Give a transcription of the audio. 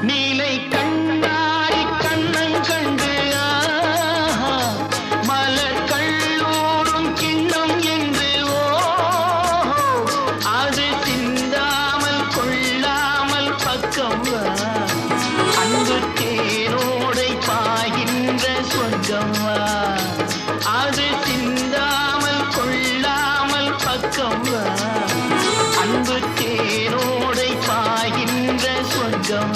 நீலை கண்ணாடி கண்ணன் கண்டு மலர் கல்லூரும் கிண்ணம் என்று அது சிந்தாமல் கொள்ளாமல் பக்கம் அன்பு தேரோடை பாய்கின்ற சொர்க்கம் அது சிந்தாமல் கொள்ளாமல் பக்கம் அன்பு தேரோடை பாய்கின்ற சொர்க்கம்